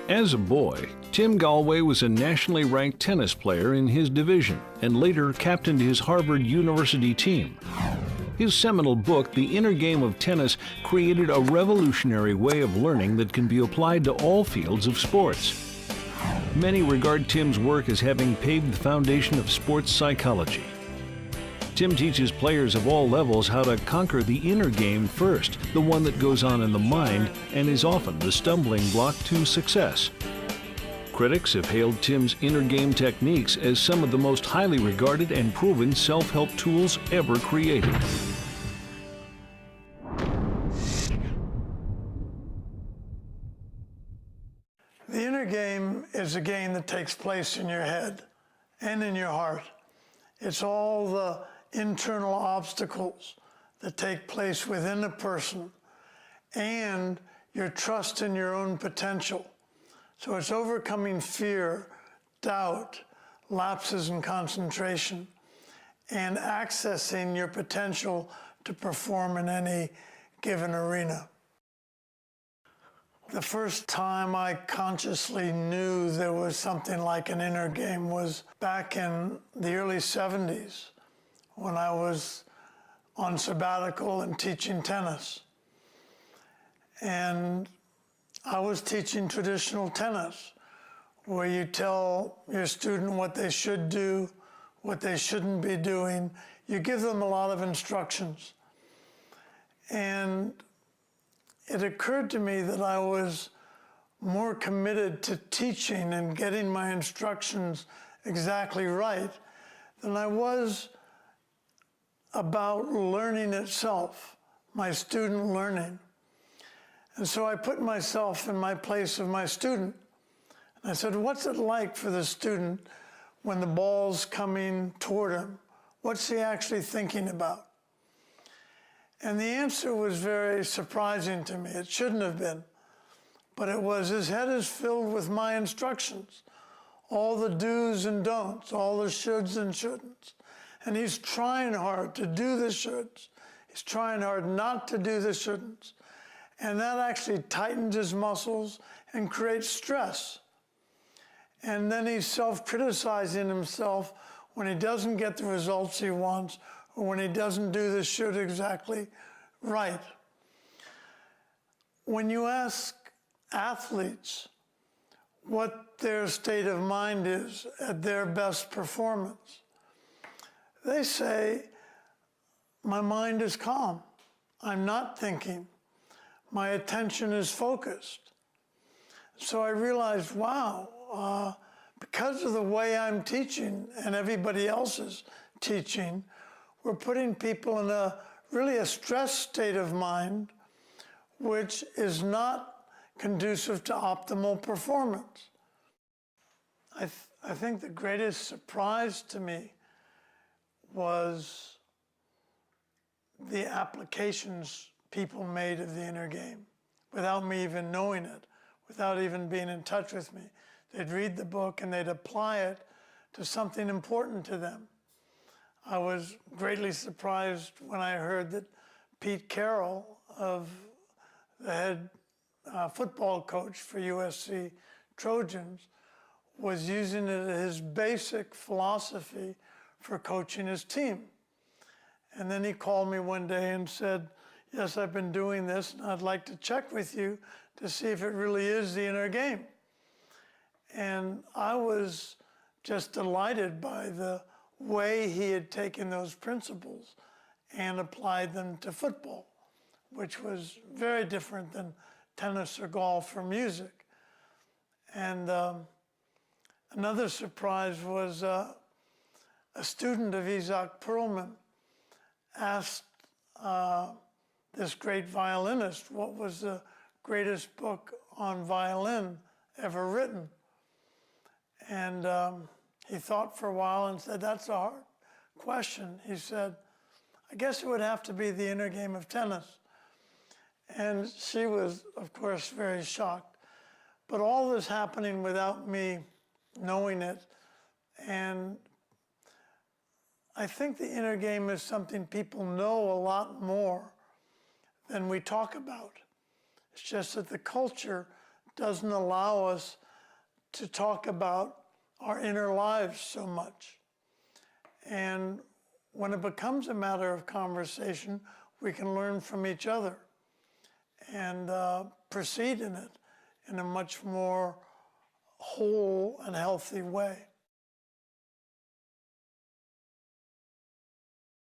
As a boy, Tim Galway was a nationally ranked tennis player in his division and later captained his Harvard University team. His seminal book, The Inner Game of Tennis, created a revolutionary way of learning that can be applied to all fields of sports. Many regard Tim's work as having paved the foundation of sports psychology. Tim teaches players of all levels how to conquer the inner game first, the one that goes on in the mind and is often the stumbling block to success. Critics have hailed Tim's inner game techniques as some of the most highly regarded and proven self-help tools ever created. The inner game is a game that takes place in your head and in your heart. It's all the internal obstacles that take place within a person and your trust in your own potential. So it's overcoming fear, doubt, lapses in concentration, and accessing your potential to perform in any given arena. The first time I consciously knew there was something like an inner game was back in the early 70s when I was on sabbatical and teaching tennis. And I was teaching traditional tennis, where you tell your student what they should do, what they shouldn't be doing. You give them a lot of instructions. And it occurred to me that I was more committed to teaching and getting my instructions exactly right than I was about learning itself, my student learning. And so I put myself in my place of my student. And I said, what's it like for the student when the ball's coming toward him? What's he actually thinking about? And the answer was very surprising to me. It shouldn't have been. But it was, his head is filled with my instructions, all the do's and don'ts, all the shoulds and shouldn'ts. And he's trying hard to do the shoulds. He's trying hard not to do the shouldn'ts. And that actually tightens his muscles and creates stress. And then he's self-criticizing himself when he doesn't get the results he wants or when he doesn't do the should exactly right. When you ask athletes what their state of mind is at their best performance, they say, my mind is calm. I'm not thinking. My attention is focused. So I realized, wow, because of the way I'm teaching and everybody else is teaching, we're putting people in really a stress state of mind, which is not conducive to optimal performance. I think the greatest surprise to me was the applications people made of the inner game without me even knowing it, without even being in touch with me. They'd read the book and they'd apply it to something important to them. I was greatly surprised when I heard that Pete Carroll, of the head football coach for USC Trojans, was using it as his basic philosophy for coaching his team. And then he called me one day and said, yes, I've been doing this, and I'd like to check with you to see if it really is the inner game. And I was just delighted by the way he had taken those principles and applied them to football, which was very different than tennis or golf or music. And another surprise was a student of Isaac Perlman asked this great violinist what was the greatest book on violin ever written. And he thought for a while and said, that's a hard question. He said, I guess it would have to be The Inner Game of Tennis. And she was, of course, very shocked. But all this happening without me knowing it. And I think the inner game is something people know a lot more than we talk about. It's just that the culture doesn't allow us to talk about our inner lives so much. And when it becomes a matter of conversation, we can learn from each other and proceed in it in a much more whole and healthy way.